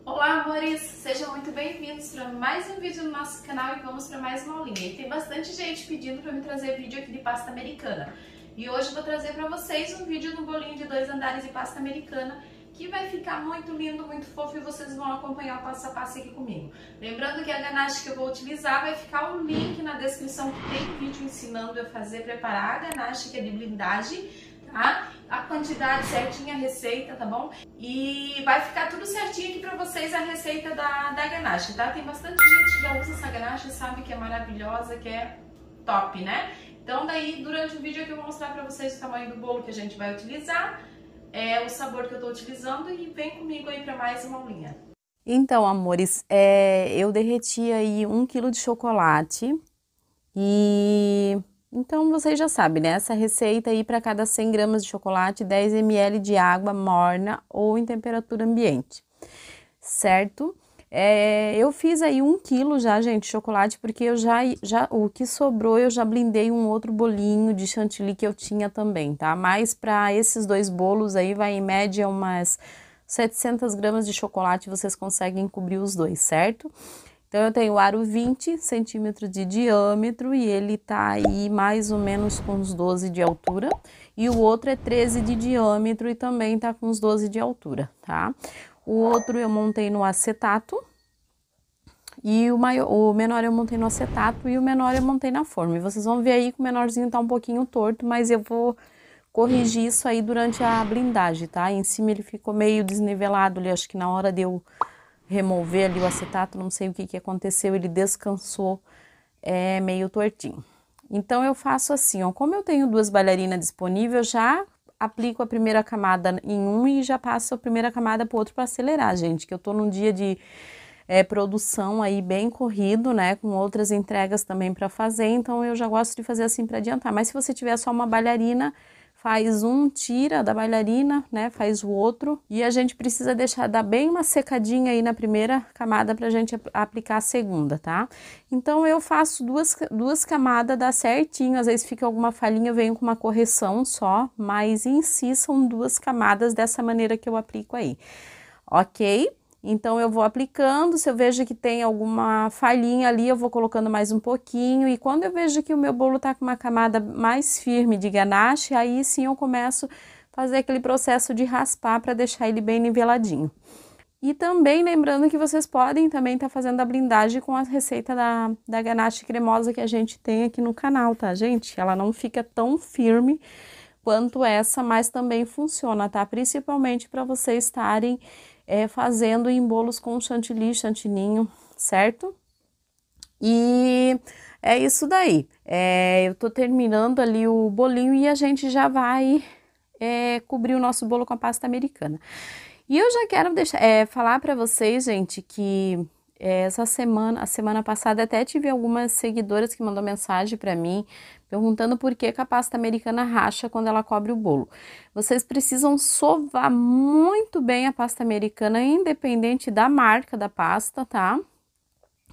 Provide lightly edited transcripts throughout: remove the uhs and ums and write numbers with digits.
Olá, amores! Sejam muito bem-vindos para mais um vídeo no nosso canal e vamos para mais uma aulinha. E tem bastante gente pedindo para me trazer vídeo aqui de pasta americana. E hoje eu vou trazer para vocês um vídeo no bolinho de 2 andares de pasta americana que vai ficar muito lindo, muito fofo e vocês vão acompanhar o passo a passo aqui comigo. Lembrando que a ganache que eu vou utilizar vai ficar o link na descrição que tem vídeo ensinando a preparar a ganache que é de blindagem, tá? A quantidade certinha, a receita, tá bom? E vai ficar tudo certinho aqui pra vocês a receita da ganache, tá? Tem bastante gente que já usa essa ganache e sabe que é maravilhosa, que é top, né? Então daí, durante o vídeo aqui eu vou mostrar pra vocês o tamanho do bolo que a gente vai utilizar, o sabor que eu tô utilizando e vem comigo aí pra mais uma aulinha. Então, amores, eu derreti aí 1 kg de chocolate e... Então, vocês já sabem, né? Essa receita aí para cada 100 gramas de chocolate, 10 ml de água morna ou em temperatura ambiente, certo? Eu fiz aí 1 kg já, gente, de chocolate, porque eu o que sobrou eu já blindei um outro bolinho de chantilly que eu tinha também, tá? Mas para esses dois bolos aí vai em média umas 700 gramas de chocolate, vocês conseguem cobrir os dois, certo? Então, eu tenho o aro 20 centímetros de diâmetro e ele tá aí mais ou menos com uns 12 de altura. E o outro é 13 de diâmetro e também tá com uns 12 de altura, tá? O outro eu montei no acetato e o menor eu montei no acetato e o menor eu montei na forma. E vocês vão ver aí que o menorzinho tá um pouquinho torto, mas eu vou corrigir isso aí durante a blindagem, tá? Em cima ele ficou meio desnivelado ali, acho que na hora de eu remover ali o acetato, não sei o que aconteceu, ele descansou meio tortinho. Então eu faço assim, ó, como eu tenho 2 bailarinas disponíveis, eu já aplico a primeira camada em um e já passo a primeira camada pro outro para acelerar, gente, que eu tô num dia de produção aí bem corrido, né, com outras entregas também para fazer, então eu já gosto de fazer assim para adiantar. Mas se você tiver só uma bailarina, faz um, tira da bailarina, né, faz o outro, e a gente precisa dar bem uma secadinha aí na primeira camada pra gente aplicar a segunda, tá? Então eu faço duas camadas, dá certinho, às vezes fica alguma falhinha, eu venho com uma correção só, mas em si são 2 camadas dessa maneira que eu aplico aí, ok? Então, eu vou aplicando, se eu vejo que tem alguma falhinha ali, eu vou colocando mais um pouquinho. E quando eu vejo que o meu bolo tá com uma camada mais firme de ganache, aí sim eu começo a fazer aquele processo de raspar para deixar ele bem niveladinho. E também lembrando que vocês podem também estar fazendo a blindagem com a receita da ganache cremosa que a gente tem aqui no canal, tá, gente? Ela não fica tão firme quanto essa, mas também funciona, tá? Principalmente para vocês estarem fazendo em bolos com chantilly, chantininho, certo? E é isso daí. Eu tô terminando ali o bolinho e a gente já vai cobrir o nosso bolo com a pasta americana. E eu já quero falar para vocês, gente, que a semana passada até tive algumas seguidoras que mandou mensagem para mim perguntando por que a pasta americana racha quando ela cobre o bolo. Vocês precisam sovar muito bem a pasta americana, independente da marca da pasta, tá?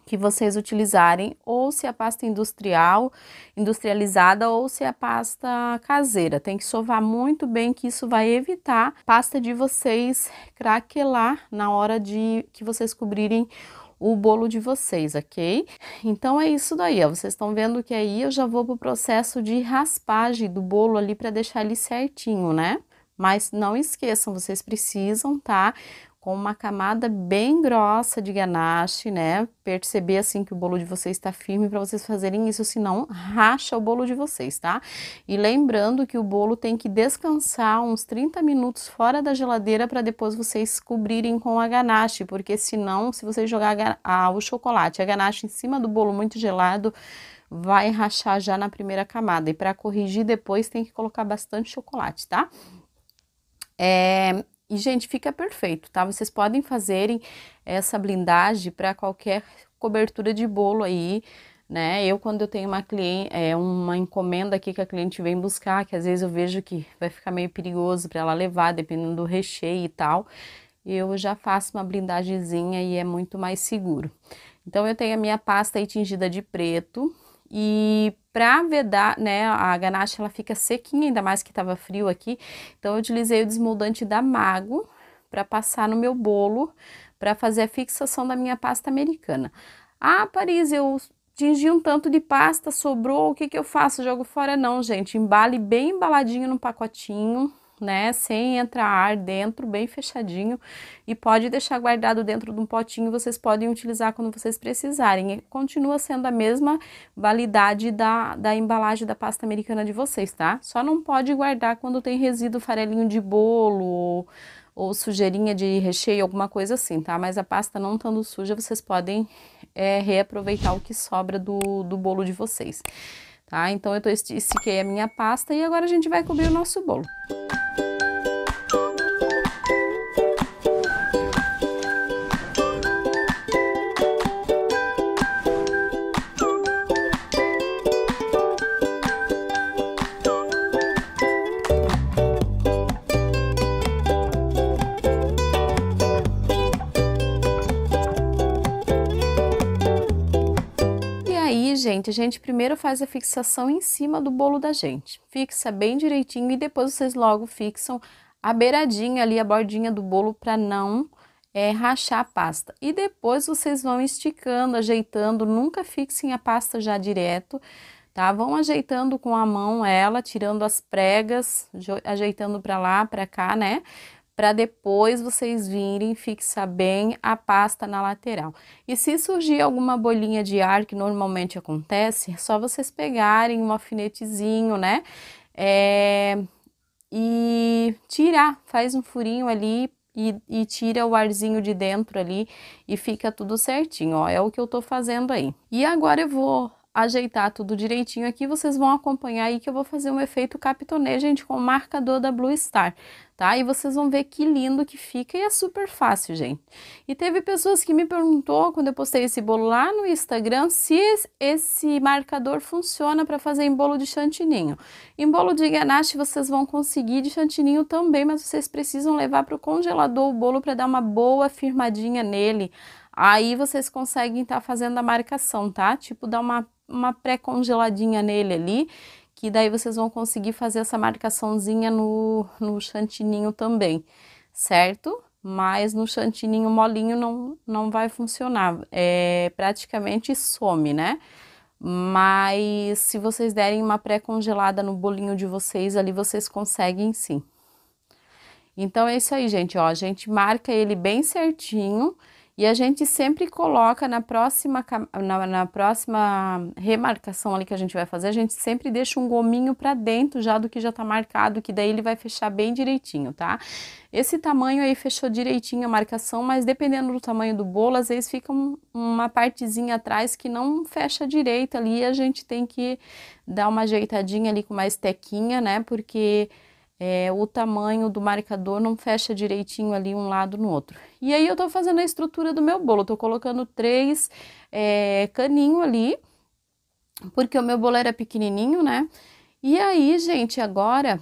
Que vocês utilizarem, ou se a pasta industrializada, ou se a pasta caseira. Tem que sovar muito bem, que isso vai evitar a pasta de vocês craquelar na hora de que vocês cobrirem o bolo de vocês, ok? Então é isso daí, ó. Vocês estão vendo que aí eu já vou pro processo de raspagem do bolo ali para deixar ele certinho, né? Mas não esqueçam, vocês precisam, tá? Com uma camada bem grossa de ganache, né? Perceber assim que o bolo de vocês está firme para vocês fazerem isso, senão racha o bolo de vocês, tá? E lembrando que o bolo tem que descansar uns 30 minutos fora da geladeira para depois vocês cobrirem com a ganache, porque senão, se vocês jogar o chocolate, a ganache em cima do bolo muito gelado, vai rachar já na primeira camada. E para corrigir depois tem que colocar bastante chocolate, tá? E, gente, fica perfeito, tá? Vocês podem fazerem essa blindagem para qualquer cobertura de bolo aí, né? Quando eu tenho uma encomenda aqui que a cliente vem buscar, que às vezes eu vejo que vai ficar meio perigoso para ela levar, dependendo do recheio e tal, eu já faço uma blindagemzinha e é muito mais seguro. Então, eu tenho a minha pasta aí tingida de preto. E para vedar, né, a ganache ela fica sequinha, ainda mais que estava frio aqui, então eu utilizei o desmoldante da Mago para passar no meu bolo, para fazer a fixação da minha pasta americana. Ah, Paris, eu tingi um tanto de pasta, sobrou, o que que eu faço? Jogo fora? Não, gente, embale bem embaladinho no pacotinho, né, sem entrar ar dentro, bem fechadinho, e pode deixar guardado dentro de um potinho, vocês podem utilizar quando vocês precisarem. E continua sendo a mesma validade da embalagem da pasta americana de vocês, tá? Só não pode guardar quando tem resíduo, farelinho de bolo ou sujeirinha de recheio, alguma coisa assim, tá? Mas a pasta não estando suja, vocês podem reaproveitar o que sobra do bolo de vocês, tá? Então eu estiquei a minha pasta e agora a gente vai cobrir o nosso bolo. Gente, a gente primeiro faz a fixação em cima do bolo da gente. Fixa bem direitinho e depois vocês logo fixam a beiradinha ali, a bordinha do bolo para não rachar a pasta. E depois vocês vão esticando, ajeitando, nunca fixem a pasta já direto, tá? Vão ajeitando com a mão ela, tirando as pregas, ajeitando para lá, para cá, né? Para depois vocês virem fixar bem a pasta na lateral. E se surgir alguma bolinha de ar, que normalmente acontece, é só vocês pegarem um alfinetezinho, né? E tirar, faz um furinho ali e tira o arzinho de dentro ali e fica tudo certinho, ó. É o que eu tô fazendo aí. E agora eu vou ajeitar tudo direitinho aqui, vocês vão acompanhar aí que eu vou fazer um efeito capitonê, gente, com o marcador da Blue Star, tá? E vocês vão ver que lindo que fica e é super fácil, gente. E teve pessoas que me perguntou, quando eu postei esse bolo lá no Instagram, se esse marcador funciona para fazer em bolo de chantininho. Em bolo de ganache vocês vão conseguir de chantininho também, mas vocês precisam levar para o congelador o bolo para dar uma boa firmadinha nele. Aí vocês conseguem estar fazendo a marcação, tá? Tipo, dar uma pré-congeladinha nele ali, que daí vocês vão conseguir fazer essa marcaçãozinha no chantininho também, certo? Mas no chantininho molinho não vai funcionar, praticamente some, né? Mas se vocês derem uma pré-congelada no bolinho de vocês, ali vocês conseguem sim. Então é isso aí, gente, ó, a gente marca ele bem certinho. E a gente sempre coloca na próxima remarcação ali que a gente vai fazer, a gente sempre deixa um gominho para dentro já do que já tá marcado, que daí ele vai fechar bem direitinho, tá? Esse tamanho aí fechou direitinho a marcação, mas dependendo do tamanho do bolo, às vezes fica uma partezinha atrás que não fecha direito ali, e a gente tem que dar uma ajeitadinha ali com uma estequinha, né? Porque o tamanho do marcador não fecha direitinho ali um lado no outro. E aí eu tô fazendo a estrutura do meu bolo, tô colocando 3 caninhos ali, porque o meu bolo era pequenininho, né? E aí, gente, agora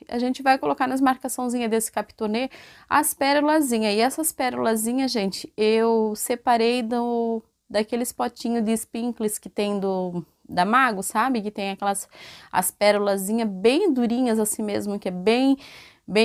a gente vai colocar nas marcaçãozinhas desse capitonê as pérolazinhas. E essas pérolazinhas, gente, eu separei daqueles potinhos de sprinkles que tem da Mago, sabe? Que tem as pérolazinhas bem durinhas assim mesmo, que é bem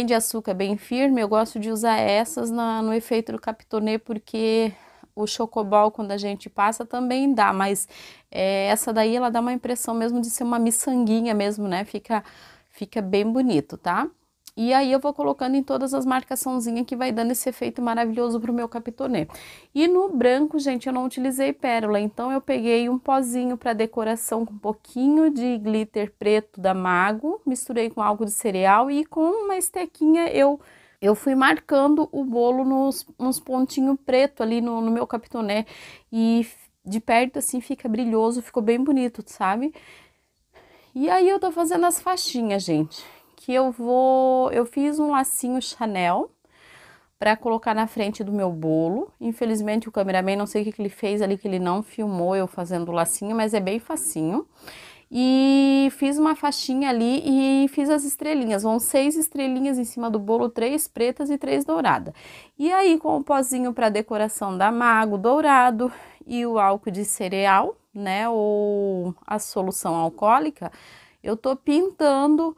de açúcar, bem firme. Eu gosto de usar essas no efeito do capitonê, porque o chocobol, quando a gente passa, também dá, mas essa daí, ela dá uma impressão mesmo de ser uma miçanguinha mesmo, né? Fica bem bonito, tá? E aí eu vou colocando em todas as marcaçãozinhas que vai dando esse efeito maravilhoso pro meu capitonê. E no branco, gente, eu não utilizei pérola, então eu peguei um pozinho para decoração com um pouquinho de glitter preto da Mago, misturei com algo de cereal e com uma estequinha eu fui marcando o bolo nos pontinhos preto ali no meu capitonê. E de perto assim fica brilhoso, ficou bem bonito, sabe? E aí eu tô fazendo as faixinhas, gente. Que eu fiz um lacinho Chanel para colocar na frente do meu bolo. Infelizmente o cameraman, não sei o que ele fez ali, que ele não filmou eu fazendo o lacinho, mas é bem facinho. E fiz uma faixinha ali e fiz as estrelinhas, vão 6 estrelinhas em cima do bolo, 3 pretas e 3 douradas. E aí com o pozinho para decoração da Mago dourado e o álcool de cereal, né, ou a solução alcoólica, eu tô pintando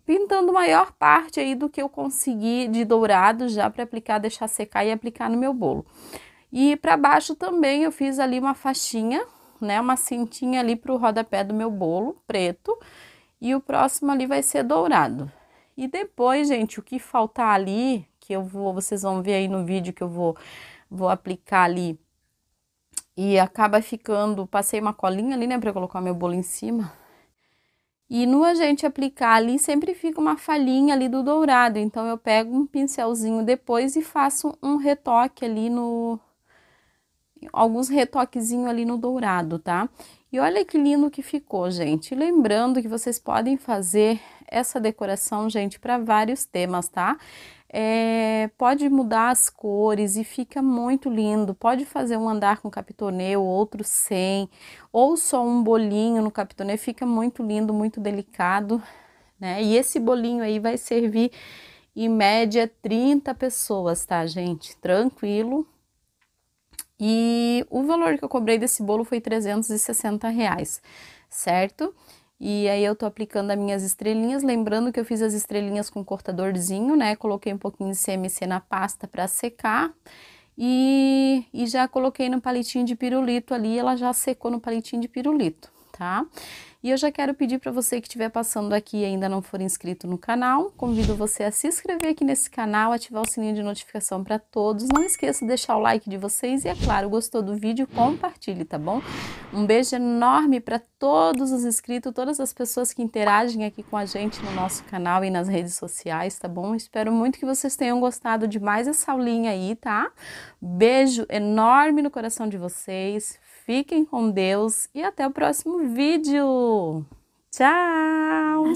pintando maior parte aí do que eu consegui de dourado já para aplicar, deixar secar e aplicar no meu bolo. E para baixo também eu fiz ali uma faixinha, né, uma cintinha ali para o rodapé do meu bolo preto, e o próximo ali vai ser dourado. E depois, gente, o que faltar ali, que vocês vão ver aí no vídeo que eu vou aplicar ali, e acaba ficando, passei uma colinha ali, né, para colocar meu bolo em cima. E no a gente aplicar ali, sempre fica uma falhinha ali do dourado, então eu pego um pincelzinho depois e faço um retoque ali alguns retoquezinhos ali no dourado, tá? E olha que lindo que ficou, gente. Lembrando que vocês podem fazer essa decoração, gente, para vários temas, tá? Pode mudar as cores e fica muito lindo. Pode fazer um andar com capitonê, o outro sem, ou só um bolinho no capitonê, fica muito lindo, muito delicado, né? E esse bolinho aí vai servir em média 30 pessoas, tá, gente? Tranquilo. E o valor que eu cobrei desse bolo foi R$360, certo? E aí eu tô aplicando as minhas estrelinhas, lembrando que eu fiz as estrelinhas com cortadorzinho, né? Coloquei um pouquinho de CMC na pasta para secar e já coloquei no palitinho de pirulito ali, ela já secou no palitinho de pirulito, tá? E eu já quero pedir para você que estiver passando aqui e ainda não for inscrito no canal, convido você a se inscrever aqui nesse canal, ativar o sininho de notificação para todos. Não esqueça de deixar o like de vocês e, é claro, gostou do vídeo, compartilhe, tá bom? Um beijo enorme para todos os inscritos, todas as pessoas que interagem aqui com a gente no nosso canal e nas redes sociais, tá bom? Espero muito que vocês tenham gostado de mais essa aulinha aí, tá? Beijo enorme no coração de vocês. Fiquem com Deus e até o próximo vídeo. Tchau!